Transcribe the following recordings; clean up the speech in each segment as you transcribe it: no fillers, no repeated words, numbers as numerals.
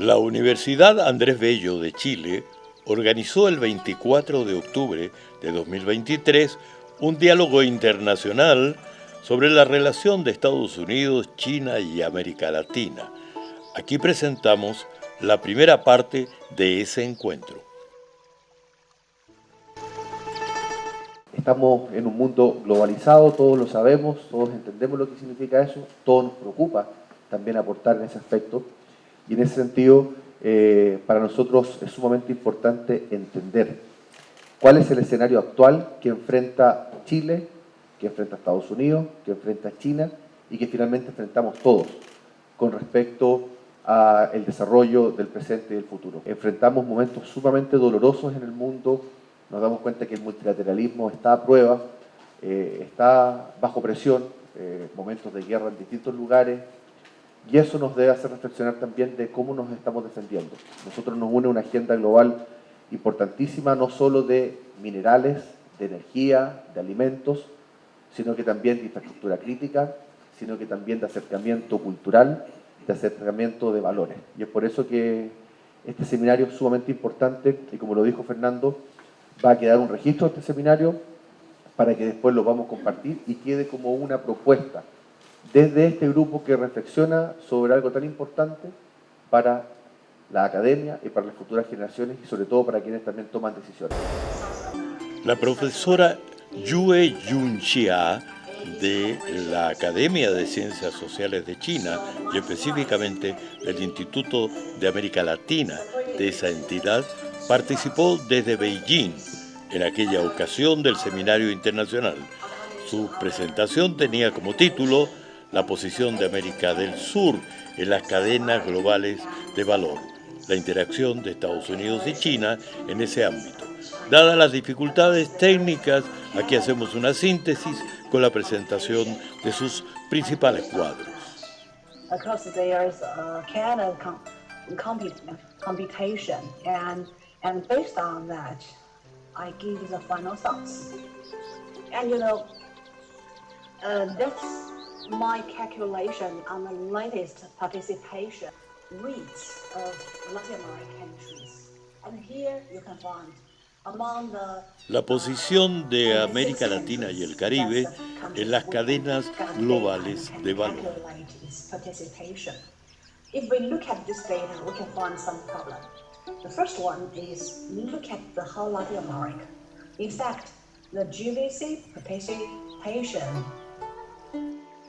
La Universidad Andrés Bello de Chile organizó el 24 de octubre de 2023 un diálogo internacional sobre la relación de Estados Unidos, China y América Latina. Aquí presentamos la primera parte de ese encuentro. Estamos en un mundo globalizado, todos lo sabemos, todos entendemos lo que significa eso, todos nos preocupa también aportar en ese aspecto. Y en ese sentido, para nosotros es sumamente importante entender cuál es el escenario actual que enfrenta Chile, que enfrenta Estados Unidos, que enfrenta China y que finalmente enfrentamos todos con respecto al desarrollo del presente y del futuro. Enfrentamos momentos sumamente dolorosos en el mundo, nos damos cuenta que el multilateralismo está a prueba, está bajo presión, momentos de guerra en distintos lugares, y eso nos debe hacer reflexionar también de cómo nos estamos defendiendo. Nosotros nos une una agenda global importantísima, no solo de minerales, de energía, de alimentos, sino que también de infraestructura crítica, sino que también de acercamiento cultural, de acercamiento de valores. Y es por eso que este seminario es sumamente importante y, como lo dijo Fernando, va a quedar un registro de este seminario para que después lo vamos a compartir y quede como una propuesta desde este grupo que reflexiona sobre algo tan importante para la academia y para las futuras generaciones y sobre todo para quienes también toman decisiones. La profesora Yue Yunxia de la Academia de Ciencias Sociales de China y específicamente del Instituto de América Latina de esa entidad participó desde Beijing en aquella ocasión del Seminario Internacional. Su presentación tenía como título La posición de América del Sur en las cadenas globales de valor, la interacción de Estados Unidos y China en ese ámbito. Dadas las dificultades técnicas, aquí hacemos una síntesis con la presentación de sus principales cuadros. Because there's a kind of computation, and based on that, I give the final thoughts. And that's my calculation on the latest participation rates of Latin American countries. And here you can find la posición de América Latina y el Caribe en las cadenas globales de valor. If we look at this data, we can find some problem. The first one is look at the whole Latin America. In fact, the GVC participation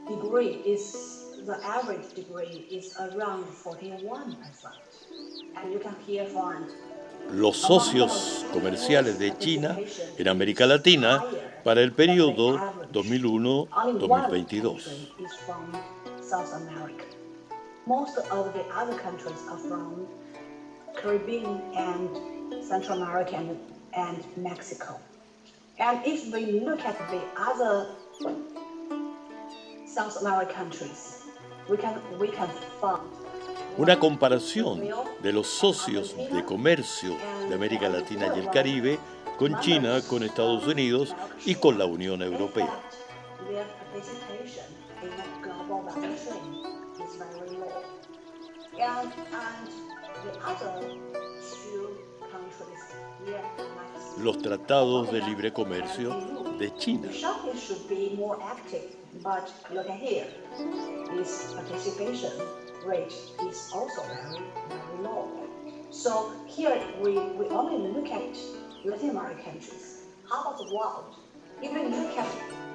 degree the average degree is around 41%. And you can here find los socios comerciales de China en América Latina para el periodo 2001-2022. Most of the other countries are from Caribbean and Central America and Mexico. And if we look at the other South American countries, we can find una comparación de los socios de comercio de América Latina y el Caribe con China, con Estados Unidos y con la Unión Europea. Los tratados de libre comercio de China. Rate is also very, very low. So here we only look at Latin American countries. How about the world? Even look at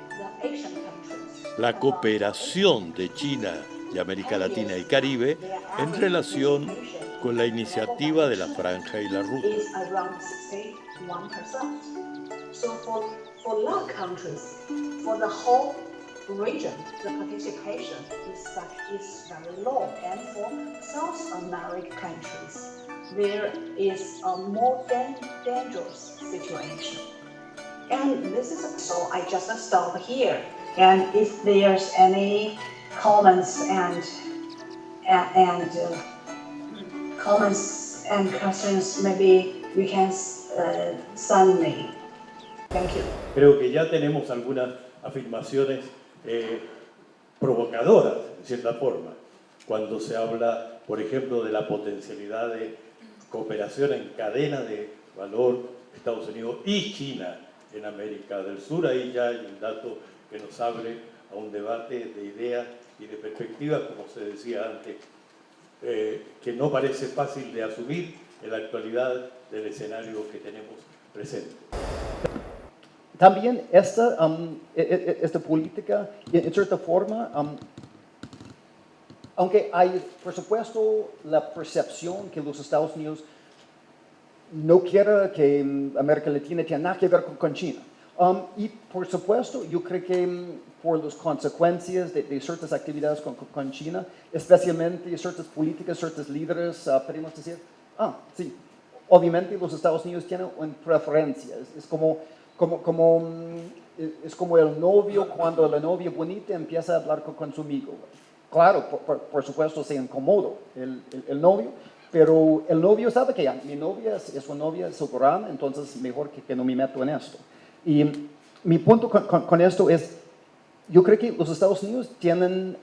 the Asian countries. La cooperación de China y América Latina y Caribe en relación con la iniciativa de la Franja y la Ruta. Is around 61%. So for large countries, for the whole region, the participation is very low, and for South American countries, there is a more dangerous situation. And this is so I just stop here. And if there's any comments and questions, maybe you can send me. Thank you. Creo que ya tenemos algunas afirmaciones provocadoras, en cierta forma. cuando se habla, por ejemplo, de la potencialidad de cooperación en cadena de valor Estados Unidos y China en América del Sur. Ahí ya hay un dato que nos abre a un debate de ideas y de perspectivas, como se decía antes, que no parece fácil de asumir en la actualidad del escenario que tenemos presente. También esta política, en cierta forma, aunque hay, por supuesto, la percepción que los Estados Unidos no quiere que América Latina tenga nada que ver con China. Y por supuesto, yo creo que por las consecuencias de ciertas actividades con China, especialmente ciertas políticas, ciertos líderes, podemos decir, sí, obviamente los Estados Unidos tienen una preferencia. Es como el novio cuando la novia bonita empieza a hablar con su amigo. Claro, por supuesto se incomoda el novio, pero el novio sabe que mi novia es una novia soberana, entonces mejor que no me meto en esto. Y mi punto con esto es, yo creo que los Estados Unidos tienen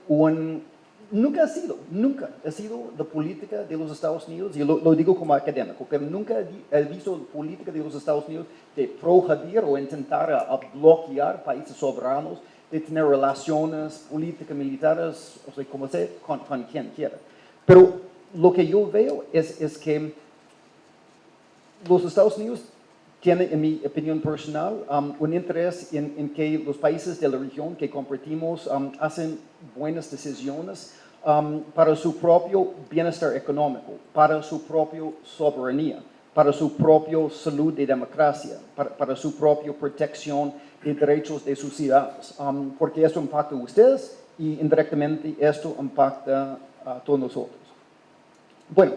nunca ha sido la política de los Estados Unidos, y lo digo como académico, que nunca he visto la política de los Estados Unidos de prohibir o intentar a bloquear países soberanos, de tener relaciones políticas, militares, o sea, como sea, con quien quiera. Pero lo que yo veo es que los Estados Unidos tienen, en mi opinión personal, un interés en que los países de la región que compartimos hacen buenas decisiones para su propio bienestar económico, para su propia soberanía, para su propia salud y democracia, para su propia protección de derechos de sus ciudadanos, porque esto impacta a ustedes y indirectamente esto impacta a todos nosotros. Bueno,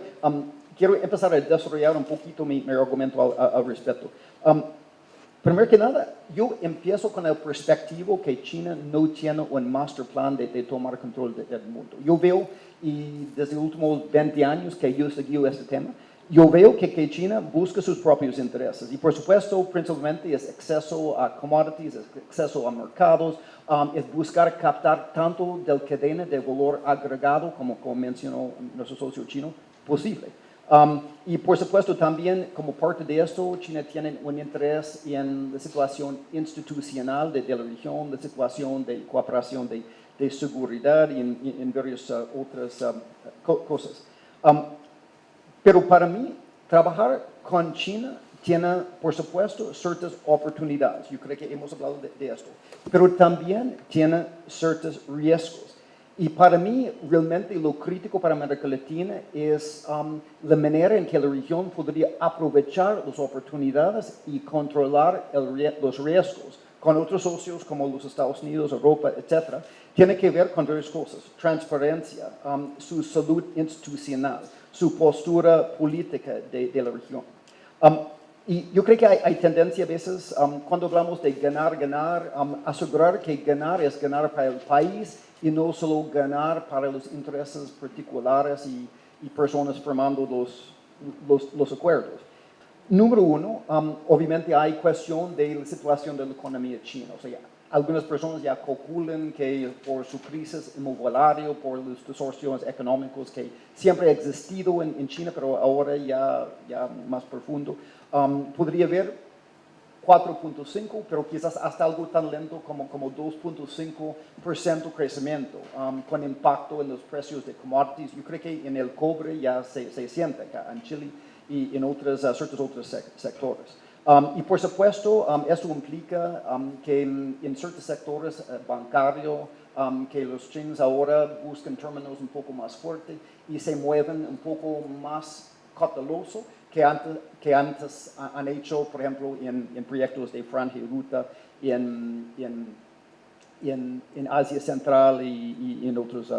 quiero empezar a desarrollar un poquito mi argumento al respecto. Primero que nada, yo empiezo con el perspectivo que China no tiene un master plan de tomar control del mundo. Yo veo, y desde los últimos 20 años que yo seguí este tema, yo veo que China busca sus propios intereses. Y por supuesto, principalmente es acceso a commodities, es acceso a mercados, es buscar captar tanto del cadena de valor agregado, como mencionó nuestro socio chino, posible. Y por supuesto también como parte de esto, China tiene un interés en la situación institucional de la región, la situación de cooperación de seguridad y en varias otras cosas. Pero para mí, trabajar con China tiene, por supuesto, ciertas oportunidades. Yo creo que hemos hablado de esto. Pero también tiene ciertos riesgos. Y para mí, realmente, lo crítico para América Latina es la manera en que la región podría aprovechar las oportunidades y controlar los riesgos con otros socios como los Estados Unidos, Europa, etc. Tiene que ver con varias cosas. Transparencia, su salud institucional, su postura política de la región. Y yo creo que hay tendencia a veces, cuando hablamos de ganar, asegurar que ganar es ganar para el país y no solo ganar para los intereses particulares y personas formando los acuerdos. Número uno, obviamente hay cuestión de la situación de la economía china. O sea, algunas personas ya calculan que por su crisis inmobiliaria, por las distorsiones económicas que siempre ha existido en China, pero ahora ya más profundo, podría haber 4.5, pero quizás hasta algo tan lento como 2.5% crecimiento, con impacto en los precios de commodities. Yo creo que en el cobre ya se siente acá, en Chile y en ciertos otros sectores. Y por supuesto, esto implica que en ciertos sectores bancarios, que los chinos ahora buscan términos un poco más fuertes y se mueven un poco más cauteloso que antes han hecho, por ejemplo, en proyectos de franja y ruta en Asia Central y en otros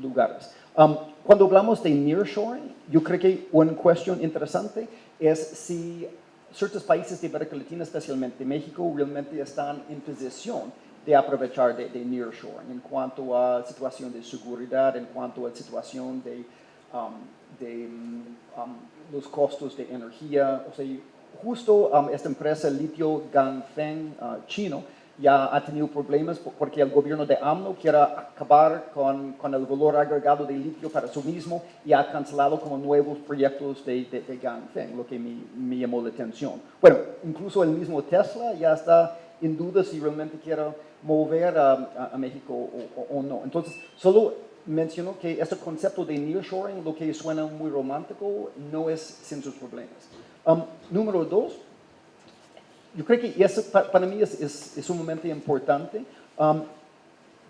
lugares. Cuando hablamos de nearshoring, yo creo que una cuestión interesante es si ciertos países de América Latina, especialmente México, realmente están en posición de aprovechar de nearshoring en cuanto a situación de seguridad, en cuanto a situación de los costos de energía. O sea, justo esta empresa litio Ganfeng chino ya ha tenido problemas porque el gobierno de AMLO quiere acabar con el valor agregado de litio para sí mismo y ha cancelado como nuevos proyectos de Ganfeng, lo que me llamó la atención. Bueno, incluso el mismo Tesla ya está en duda si realmente quiere mover a México o no. Entonces, solo menciono que este concepto de nearshoring, lo que suena muy romántico, no es sin sus problemas. Número 2, yo creo que eso para mí es sumamente importante.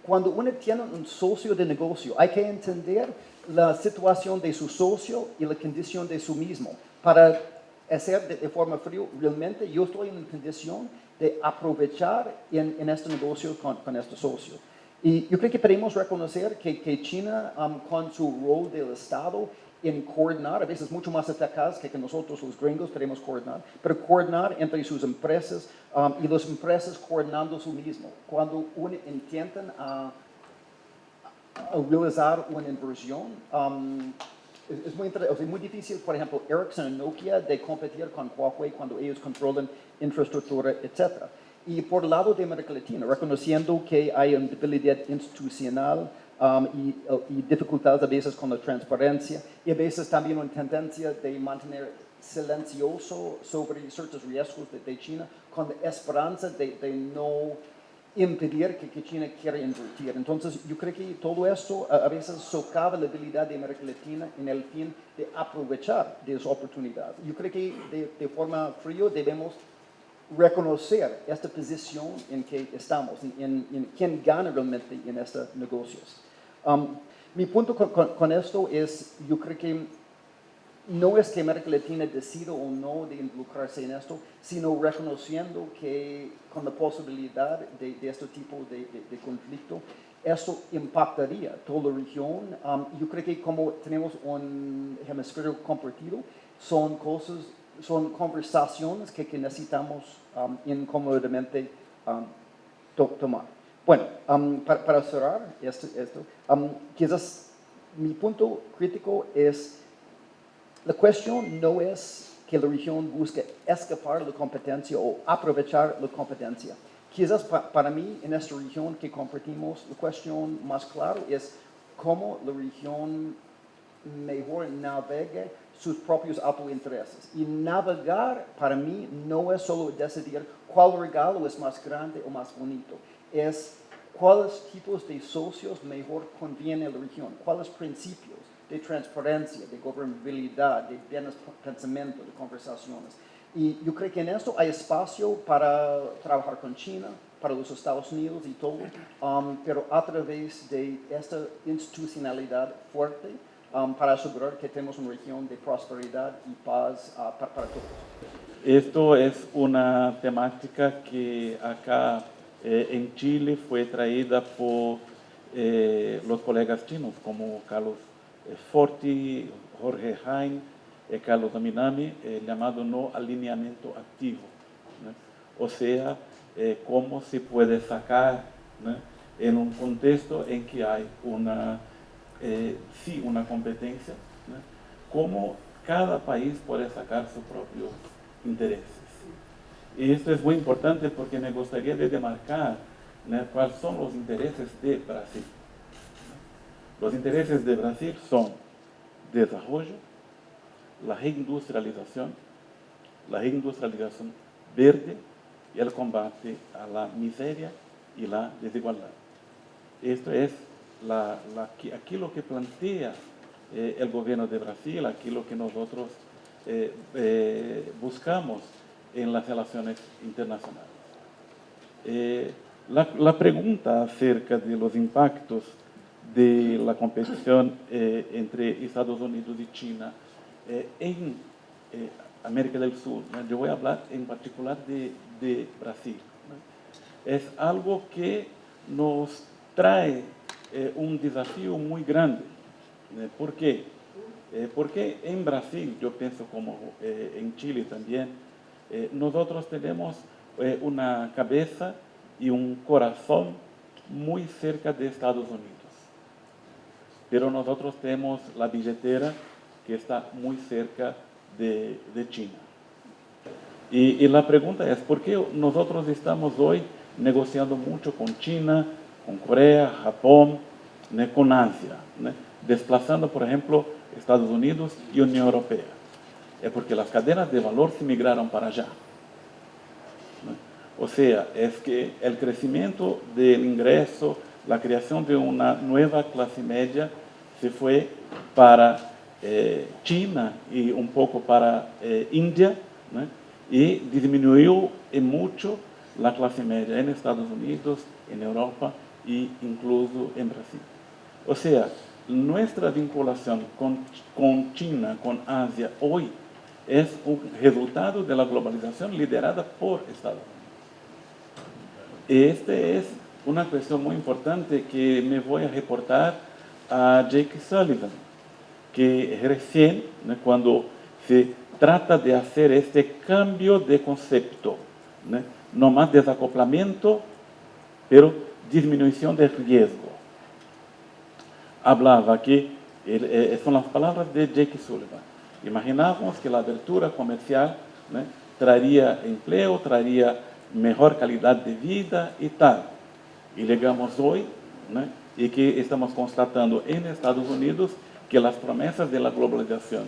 Cuando uno tiene un socio de negocio, hay que entender la situación de su socio y la condición de su mismo. Para hacer de forma fría, realmente yo estoy en condición de aprovechar en este negocio con este socio. Y yo creo que podemos reconocer que China, con su rol del Estado, en coordinar, a veces mucho más eficaz que nosotros los gringos queremos coordinar, pero coordinar entre sus empresas y las empresas coordinando su mismo. Cuando uno intentan a realizar una inversión, es muy difícil, por ejemplo, Ericsson y Nokia de competir con Huawei cuando ellos controlan infraestructura, etc. Y por el lado de América Latina, reconociendo que hay una debilidad institucional, y dificultades a veces con la transparencia y a veces también una tendencia de mantener silencioso sobre ciertos riesgos de China con la esperanza de no impedir que China quiera invertir. Entonces, yo creo que todo esto a veces socava la habilidad de América Latina en el fin de aprovechar de esa oportunidad. Yo creo que de forma fría debemos reconocer esta posición en que estamos, en quién gana realmente en estos negocios. Mi punto con esto es, yo creo que no es que América Latina decida o no de involucrarse en esto, sino reconociendo que con la posibilidad de este tipo de conflicto, esto impactaría toda la región. Yo creo que como tenemos un hemisferio compartido, son conversaciones que necesitamos incómodamente tomar. Bueno, para cerrar esto quizás mi punto crítico es, la cuestión no es que la región busque escapar de la competencia o aprovechar la competencia. Quizás para mí, en esta región que compartimos, la cuestión más clara es cómo la región mejor navegue sus propios autointereses. Y navegar, para mí, no es solo decidir cuál regalo es más grande o más bonito. Es cuáles tipos de socios mejor conviene a la región, cuáles principios de transparencia, de gobernabilidad, de pensamiento, de conversaciones. Y yo creo que en esto hay espacio para trabajar con China, para los Estados Unidos y todo, pero a través de esta institucionalidad fuerte, para asegurar que tenemos una región de prosperidad y paz para todos. Esto es una temática que acá en Chile fue traída por los colegas chinos como Carlos Forti, Jorge Hain, Carlos Aminami, llamado no alineamiento activo, ¿no? O sea, cómo se puede sacar, ¿no?, en un contexto en que hay una competencia, ¿no?, cómo cada país puede sacar sus propios intereses. Y esto es muy importante porque me gustaría demarcar, ¿no?, cuáles son los intereses de Brasil. Los intereses de Brasil son desarrollo, la reindustrialización verde y el combate a la miseria y la desigualdad. Esto es aquí lo que plantea el gobierno de Brasil, aquí lo que nosotros buscamos en las relaciones internacionales. La pregunta acerca de los impactos de la competición entre Estados Unidos y China en América del Sur, ¿no? Yo voy a hablar en particular de Brasil, ¿no? Es algo que nos trae un desafío muy grande. ¿Por qué? Porque en Brasil, yo pienso como en Chile también, nosotros tenemos una cabeza y un corazón muy cerca de Estados Unidos. Pero nosotros tenemos la billetera que está muy cerca de China. Y la pregunta es, ¿por qué nosotros estamos hoy negociando mucho con China, con Corea, Japón, con Asia, desplazando, por ejemplo, Estados Unidos y Unión Europea. Es porque las cadenas de valor se migraron para allá. O sea, es que el crecimiento del ingreso, la creación de una nueva clase media se fue para China y un poco para India, y disminuyó en mucho la clase media en Estados Unidos, en Europa e incluso en Brasil. O sea, nuestra vinculación con China, con Asia, hoy es un resultado de la globalización liderada por Estados Unidos. Esta es una cuestión muy importante que me voy a reportar a Jake Sullivan, que recién, cuando se trata de hacer este cambio de concepto, no más desacoplamiento, pero disminución de riesgo. Hablaba que, son las palabras de Jake Sullivan, imaginábamos que la abertura comercial traería empleo, traería mejor calidad de vida y tal. Y llegamos hoy, y que estamos constatando en Estados Unidos que las promesas de la globalización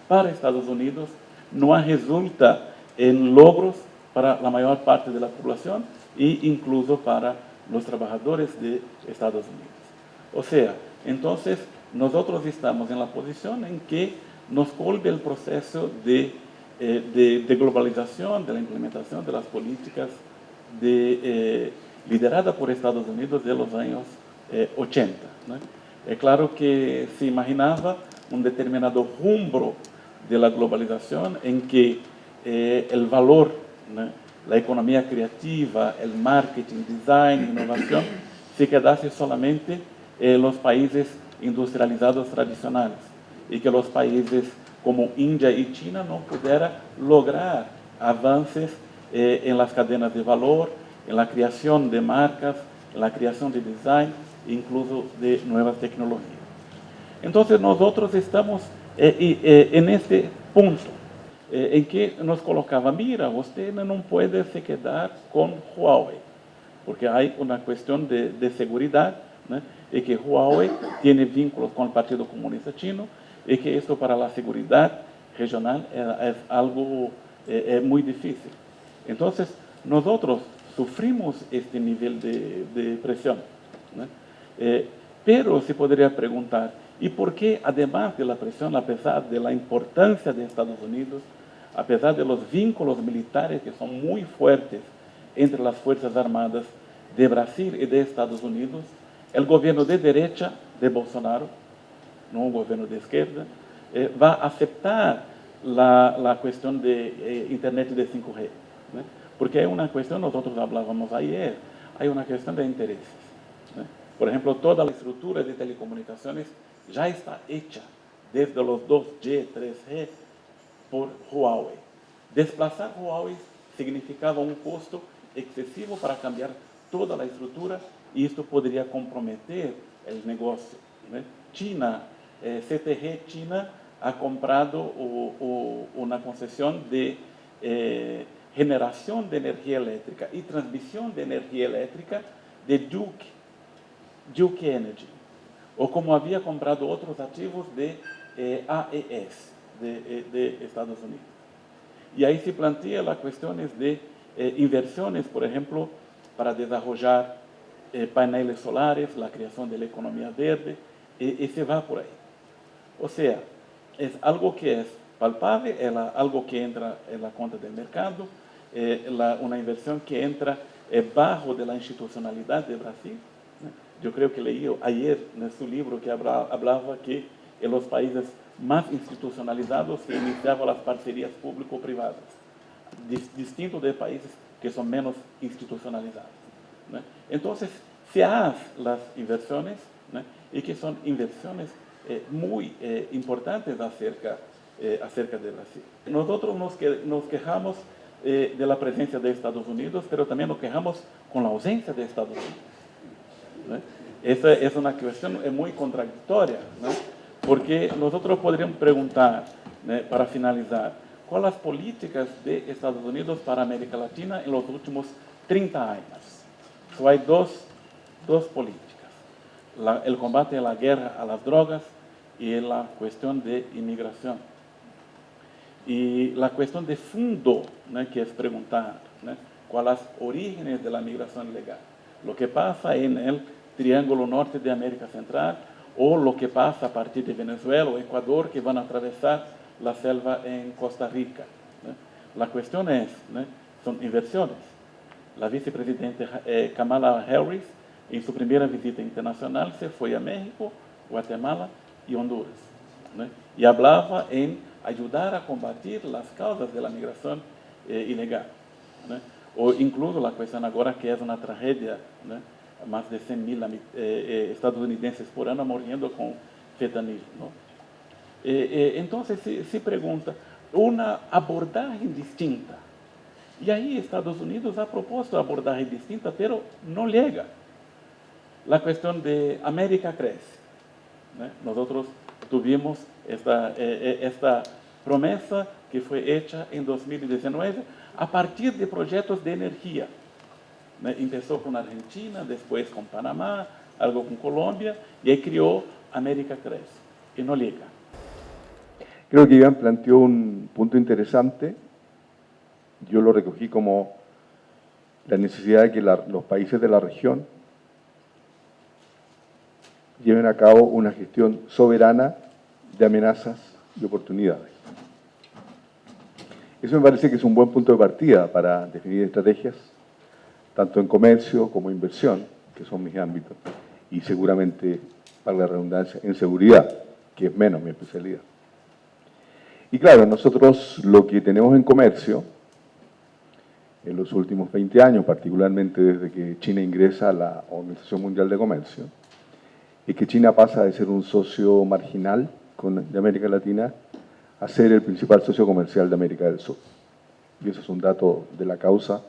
para Estados Unidos no resultan en logros para la mayor parte de la población e incluso para los trabajadores de Estados Unidos. O sea, entonces nosotros estamos en la posición en que nos colbe el proceso de globalización, de la implementación de las políticas lideradas por Estados Unidos de los años 80. Es claro que se imaginaba un determinado rumbo de la globalización en que el valor, la economía creativa, el marketing, design, innovación, se quedase solamente en los países industrializados tradicionales y que los países como India y China no pudieran lograr avances en las cadenas de valor, en la creación de marcas, en la creación de design, incluso de nuevas tecnologías. Entonces nosotros estamos en este punto en que nos colocaba, mira, usted no puede se quedar con Huawei, porque hay una cuestión de seguridad, y que Huawei tiene vínculos con el Partido Comunista Chino, y que esto para la seguridad regional es algo muy difícil. Entonces, nosotros sufrimos este nivel de presión. Pero se podría preguntar, ¿y por qué, además de la presión, a pesar de la importancia de Estados Unidos, a pesar de los vínculos militares que son muy fuertes entre las Fuerzas Armadas de Brasil y de Estados Unidos, el gobierno de derecha de Bolsonaro, no un gobierno de izquierda, va a aceptar la cuestión de Internet de 5G? Porque hay una cuestión, nosotros hablábamos ayer, hay una cuestión de intereses. Por ejemplo, toda la estructura de telecomunicaciones ya está hecha desde los 2G, 3G por Huawei. Desplazar Huawei significaba un costo excesivo para cambiar toda la estructura y esto podría comprometer el negocio. China, CTG China ha comprado una concesión de generación de energía eléctrica y transmisión de energía eléctrica de Duke Energy, o como había comprado otros activos de AES de Estados Unidos. Y ahí se plantea las cuestiones de inversiones, por ejemplo, para desarrollar paneles solares, la creación de la economía verde, y se va por ahí. O sea, es algo que es palpable, es algo que entra en la cuenta del mercado, una inversión que entra bajo de la institucionalidad de Brasil. Yo creo que leí ayer en su libro que hablaba que en los países más institucionalizados se iniciaban las parcerías público-privadas, distinto de países que son menos institucionalizados. Entonces, se hacen las inversiones, y que son inversiones muy importantes acerca de Brasil. Nosotros nos quejamos de la presencia de Estados Unidos, pero también nos quejamos con la ausencia de Estados Unidos. Esa es una cuestión muy contradictoria, porque nosotros podríamos preguntar, para finalizar, ¿cuáles las políticas de Estados Unidos para América Latina en los últimos 30 años. Hay dos políticas. El combate a la guerra a las drogas y la cuestión de inmigración. Y la cuestión de fondo, ¿no?, que es preguntar, ¿no?, cuáles son los orígenes de la migración ilegal. Lo que pasa en el Triángulo Norte de América Central o lo que pasa a partir de Venezuela o Ecuador, que van a atravesar la selva en Costa Rica, ¿no? La cuestión es, ¿no?, son inversiones. La vicepresidenta Kamala Harris, en su primera visita internacional, se fue a México, Guatemala y Honduras, ¿no?, y hablaba en ayudar a combatir las causas de la migración ilegal, ¿no? O incluso la cuestión ahora que es una tragedia, ¿no?, más de 100.000 estadounidenses por año muriendo con fentanilo, ¿no? Entonces se pregunta, una abordaje distinta. Y ahí Estados Unidos ha propuesto abordaje distinta, pero no llega. La cuestión de América crece, ¿no? Nosotros tuvimos esta promesa que fue hecha en 2019 a partir de proyectos de energía. Empezó con Argentina, después con Panamá, algo con Colombia, y ahí creó América Crece, y no llega. Creo que Iván planteó un punto interesante. Yo lo recogí como la necesidad de que los países de la región lleven a cabo una gestión soberana de amenazas y oportunidades. Eso me parece que es un buen punto de partida para definir estrategias, tanto en comercio como inversión, que son mis ámbitos, y seguramente, para la redundancia, en seguridad, que es menos mi especialidad. Y claro, nosotros lo que tenemos en comercio, en los últimos 20 años, particularmente desde que China ingresa a la Organización Mundial de Comercio, es que China pasa de ser un socio marginal de América Latina a ser el principal socio comercial de América del Sur. Y eso es un dato de la causa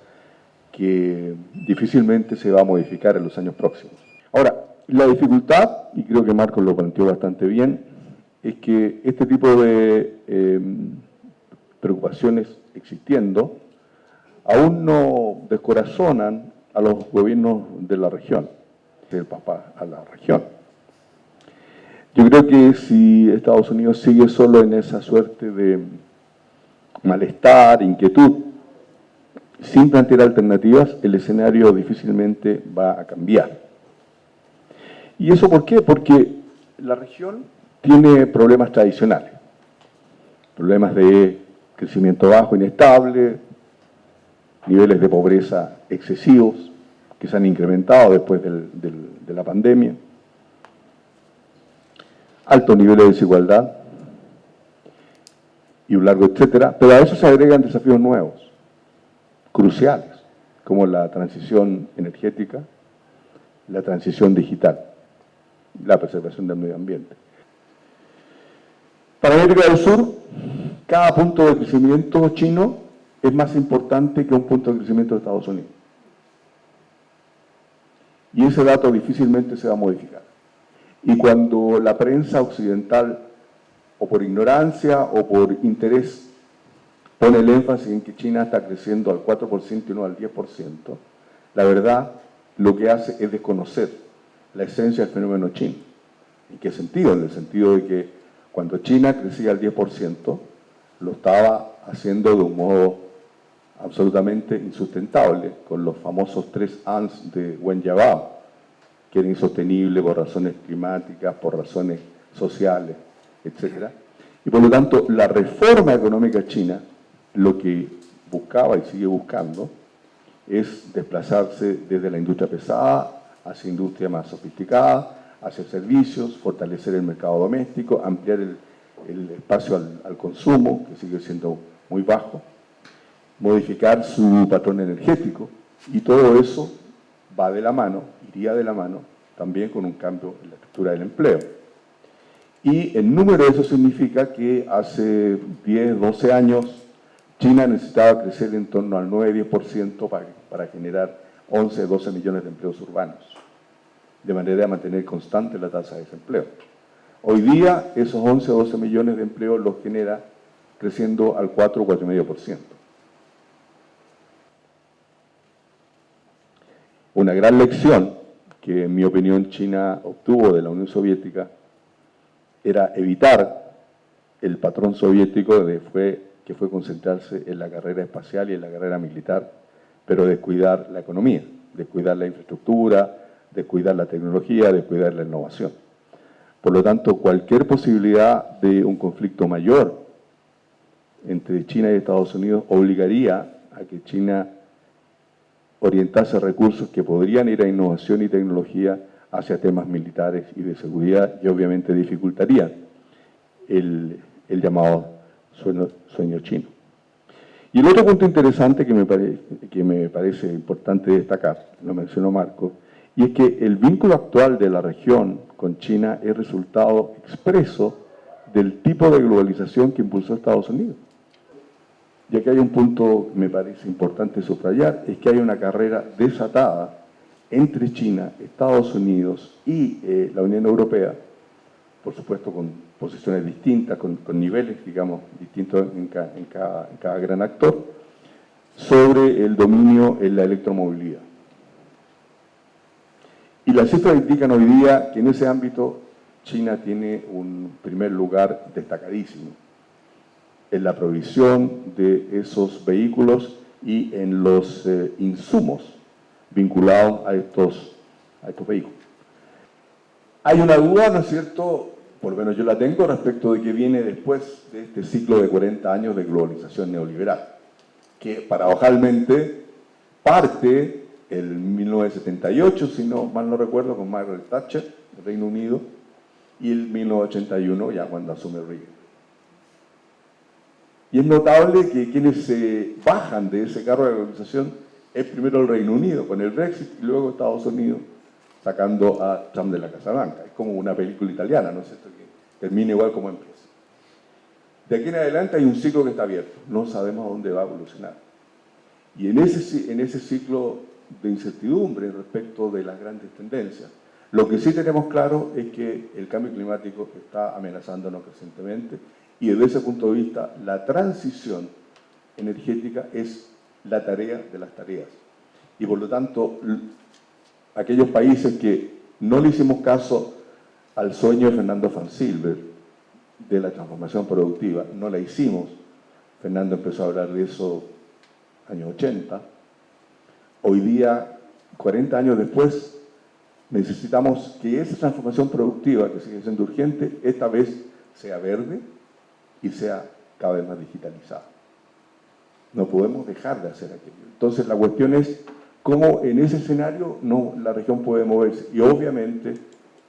que difícilmente se va a modificar en los años próximos. Ahora, la dificultad, y creo que Marcos lo planteó bastante bien, es que este tipo de preocupaciones existiendo aún no descorazonan a los gobiernos de la región, del papá a la región. Yo creo que si Estados Unidos sigue solo en esa suerte de malestar, inquietud, sin plantear alternativas, el escenario difícilmente va a cambiar. ¿Y eso por qué? Porque la región tiene problemas tradicionales, problemas de crecimiento bajo, inestable, niveles de pobreza excesivos que se han incrementado después de la pandemia, alto nivel de desigualdad y un largo etcétera, pero a eso se agregan desafíos nuevos, cruciales, como la transición energética, la transición digital, la preservación del medio ambiente. Para América del Sur, cada punto de crecimiento chino es más importante que un punto de crecimiento de Estados Unidos. Y ese dato difícilmente se va a modificar. Y cuando la prensa occidental, o por ignorancia o por interés, pone el énfasis en que China está creciendo al 4% y no al 10%, la verdad lo que hace es desconocer la esencia del fenómeno chino. ¿En qué sentido? En el sentido de que cuando China crecía al 10%, lo estaba haciendo de un modo absolutamente insustentable, con los famosos 3 ANS de Wen Jiabao, que era insostenible por razones climáticas, por razones sociales, etc. Y por lo tanto, la reforma económica china, lo que buscaba y sigue buscando, es desplazarse desde la industria pesada hacia industria más sofisticada, hacia servicios, fortalecer el mercado doméstico, ampliar el espacio al consumo, que sigue siendo muy bajo, modificar su patrón energético, y todo eso va de la mano, iría de la mano, también con un cambio en la estructura del empleo. Y en número eso significa que hace 10, 12 años China necesitaba crecer en torno al 9-10% para generar 11, 12 millones de empleos urbanos, de manera a mantener constante la tasa de desempleo. Hoy día esos 11 o 12 millones de empleos los genera creciendo al 4 o 4,5%. una gran lección que, en mi opinión, China obtuvo de la Unión Soviética era evitar el patrón soviético que fue concentrarse en la carrera espacial y en la carrera militar, pero descuidar la economía, descuidar la infraestructura, descuidar la tecnología, descuidar la innovación. Por lo tanto, cualquier posibilidad de un conflicto mayor entre China y Estados Unidos obligaría a que China orientase recursos que podrían ir a innovación y tecnología hacia temas militares y de seguridad, y obviamente dificultaría el llamado sueño chino. Y el otro punto interesante que me parece importante destacar, lo mencionó Marco, y es que el vínculo actual de la región con China es resultado expreso del tipo de globalización que impulsó Estados Unidos. Y aquí hay un punto que me parece importante subrayar, es que hay una carrera desatada entre China, Estados Unidos y la Unión Europea, por supuesto con posiciones distintas, con niveles, digamos, distintos en cada gran actor, sobre el dominio en la electromovilidad. Y las cifras indican hoy día que en ese ámbito China tiene un primer lugar destacadísimo en la provisión de esos vehículos y en los insumos vinculados a estos vehículos. Hay una duda, ¿no es cierto?, por lo menos yo la tengo, respecto de qué viene después de este ciclo de 40 años de globalización neoliberal, que paradojalmente parte en 1978, si no mal no recuerdo, con Margaret Thatcher, del Reino Unido, y el 1981, ya cuando asume Reagan. Y es notable que quienes se bajan de ese carro de globalización es primero el Reino Unido, con el Brexit, y luego Estados Unidos, sacando a Trump de la Casa Blanca. Es como una película italiana, ¿no es cierto?, que termina igual como empieza. De aquí en adelante hay un ciclo que está abierto, no sabemos a dónde va a evolucionar. Y en ese ciclo de incertidumbre respecto de las grandes tendencias, lo que sí tenemos claro es que el cambio climático está amenazándonos crecientemente, y desde ese punto de vista la transición energética es la tarea de las tareas. Y por lo tanto, aquellos países que no le hicimos caso al sueño de Fernando van Silber de la transformación productiva, no la hicimos. Fernando empezó a hablar de eso en los años 80. Hoy día, 40 años después, necesitamos que esa transformación productiva, que sigue siendo urgente, esta vez sea verde y sea cada vez más digitalizada. No podemos dejar de hacer aquello. Entonces la cuestión es cómo en ese escenario la región puede moverse. Y obviamente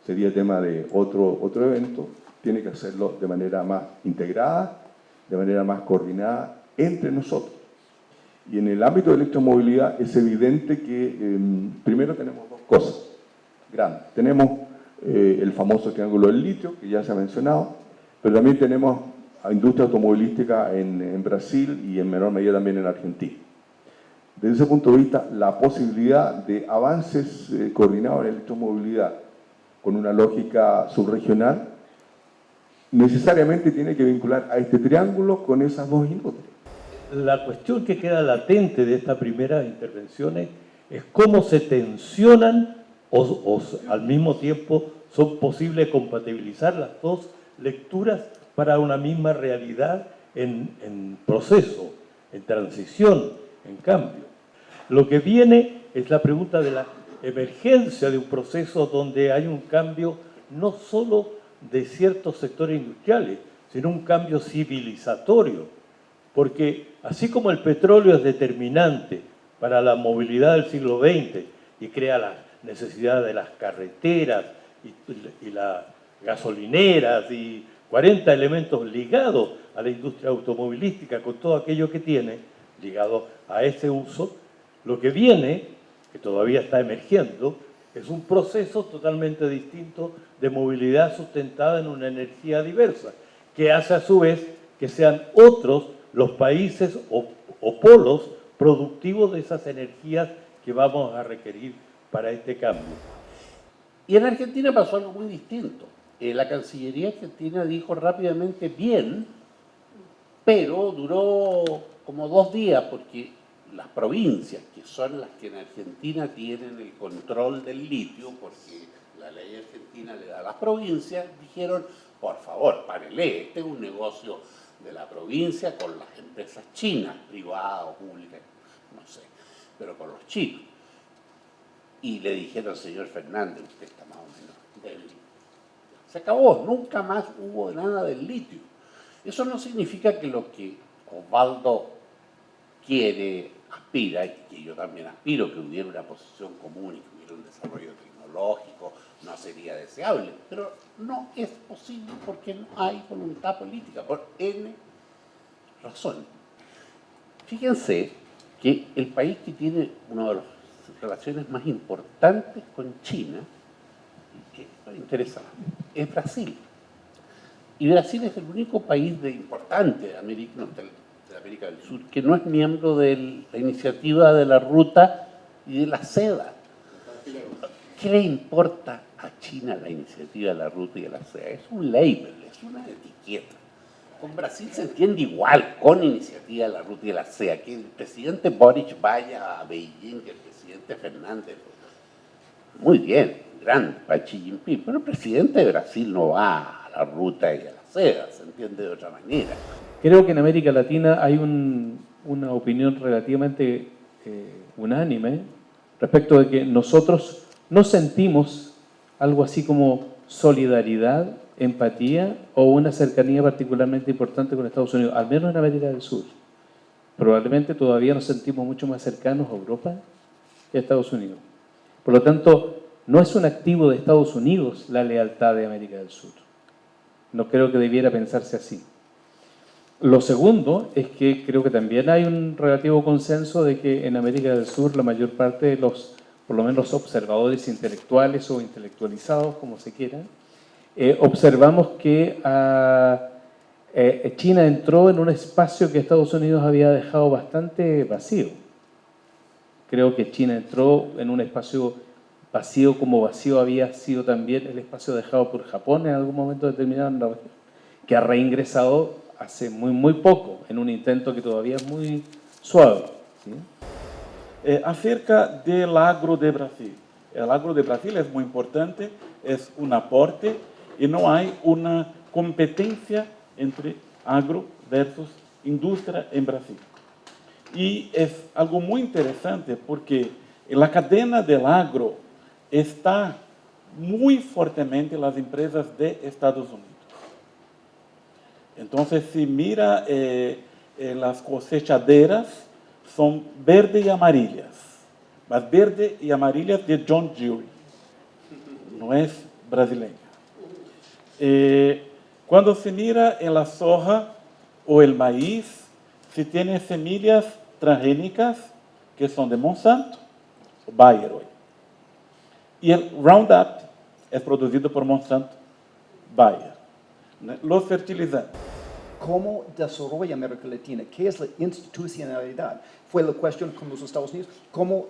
sería tema de otro evento, tiene que hacerlo de manera más integrada, de manera más coordinada entre nosotros. Y en el ámbito de electromovilidad es evidente que primero tenemos dos cosas grandes. Tenemos el famoso triángulo del litio, que ya se ha mencionado, pero también tenemos a industria automovilística en Brasil y en menor medida también en Argentina. Desde ese punto de vista, la posibilidad de avances coordinados en electromovilidad con una lógica subregional necesariamente tiene que vincular a este triángulo con esas dos industrias. La cuestión que queda latente de estas primeras intervenciones es cómo se tensionan o al mismo tiempo son posibles compatibilizar las dos lecturas para una misma realidad en proceso, en transición, en cambio. Lo que viene es la pregunta de la emergencia de un proceso donde hay un cambio no solo de ciertos sectores industriales, sino un cambio civilizatorio. Porque así como el petróleo es determinante para la movilidad del siglo XX y crea la necesidad de las carreteras y las gasolineras y 40 elementos ligados a la industria automovilística con todo aquello que tiene ligado a ese uso, lo que viene, que todavía está emergiendo, es un proceso totalmente distinto de movilidad sustentada en una energía diversa, que hace a su vez que sean otros los países o polos productivos de esas energías que vamos a requerir para este cambio. Y en Argentina pasó algo muy distinto. La Cancillería argentina dijo rápidamente bien, pero duró como 2 días, porque las provincias, que son las que en Argentina tienen el control del litio, porque la ley argentina le da a las provincias, dijeron, por favor, párele, este es un negocio de la provincia con las empresas chinas, privadas o públicas, no sé, pero con los chinos. Y le dijeron, señor Fernández, usted está más o menos débil. Se acabó, nunca más hubo nada del litio. Eso no significa que lo que Osvaldo quiere, aspira, y que yo también aspiro, que hubiera una posición común y que hubiera un desarrollo tecnológico, no sería deseable, pero no es posible porque no hay voluntad política, por N razones. Fíjense que el país que tiene una de las relaciones más importantes con China, que es interesante, es Brasil. Y Brasil es el único país importante de América del Sur que no es miembro de la iniciativa de la ruta y de la seda. ¿Qué le importa a China la iniciativa de la ruta y de la seda? Es un label, es una etiqueta. Con Brasil se entiende igual, con iniciativa de la ruta y de la seda. Que el presidente Boric vaya a Beijing, que el presidente Fernández, muy bien, grande para Xi Jinping, pero el presidente de Brasil no va a la ruta y a la seda, se entiende de otra manera. Creo que en América Latina hay una opinión relativamente unánime respecto de que nosotros no sentimos algo así como solidaridad, empatía o una cercanía particularmente importante con Estados Unidos, al menos en América del Sur. Probablemente todavía nos sentimos mucho más cercanos a Europa que a Estados Unidos. Por lo tanto, no es un activo de Estados Unidos la lealtad de América del Sur. No creo que debiera pensarse así. Lo segundo es que creo que también hay un relativo consenso de que en América del Sur la mayor parte de los, por lo menos los observadores intelectuales o intelectualizados, como se quiera, observamos que China entró en un espacio que Estados Unidos había dejado bastante vacío. Creo que China entró en un espacio vacío como vacío había sido también el espacio dejado por Japón en algún momento determinado en la región, que ha reingresado hace muy poco, en un intento que todavía es muy suave. ¿Sí? Acerca del agro de Brasil. El agro de Brasil es muy importante, es un aporte y no hay una competencia entre agro versus industria en Brasil. Y es algo muy interesante porque la cadena del agro está muy fuertemente en las empresas de Estados Unidos. Entonces, si mira las cosechaderas, son verde y amarillas, mas verde y amarillas de John Deere, no es brasileña. Cuando se mira en la soja o el maíz, se tiene semillas transgénicas que son de Monsanto o Bayer hoy. Y el Roundup es producido por Monsanto, Bayer. Los fertilizantes. ¿Cómo desarrolla América Latina? ¿Qué es la institucionalidad? Fue la cuestión con los Estados Unidos. ¿Cómo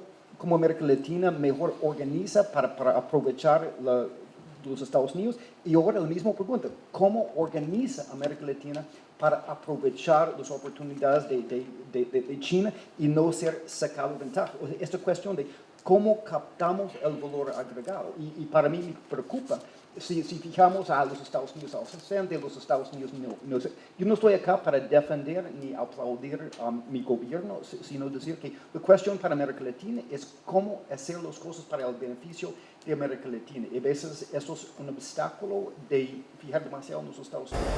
América Latina mejor organiza para aprovechar los Estados Unidos? Y ahora la misma pregunta, ¿cómo organiza América Latina para aprovechar las oportunidades de China y no ser sacado ventaja? Esta cuestión de cómo captamos el valor agregado. Y para mí me preocupa, si fijamos a los Estados Unidos al 60, los Estados Unidos no sé. Yo no estoy acá para defender ni aplaudir a mi gobierno, sino decir que la cuestión para América Latina es cómo hacer las cosas para el beneficio de América Latina. Y a veces eso es un obstáculo de fijar demasiado en los Estados Unidos.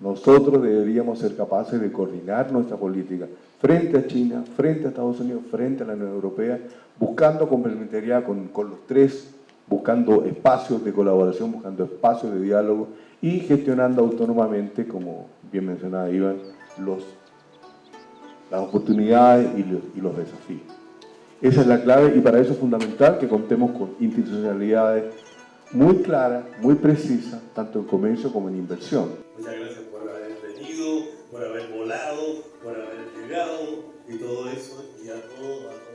Nosotros deberíamos ser capaces de coordinar nuestra política frente a China, frente a Estados Unidos, frente a la Unión Europea, buscando complementariedad con los tres, buscando espacios de colaboración, buscando espacios de diálogo y gestionando autónomamente, como bien mencionaba Iván, las oportunidades y los desafíos. Esa es la clave y para eso es fundamental que contemos con institucionalidades muy claras, muy precisas, tanto en comercio como en inversión. Muchas gracias por haber venido, por haber volado, por haber llegado y todo eso, y a todos.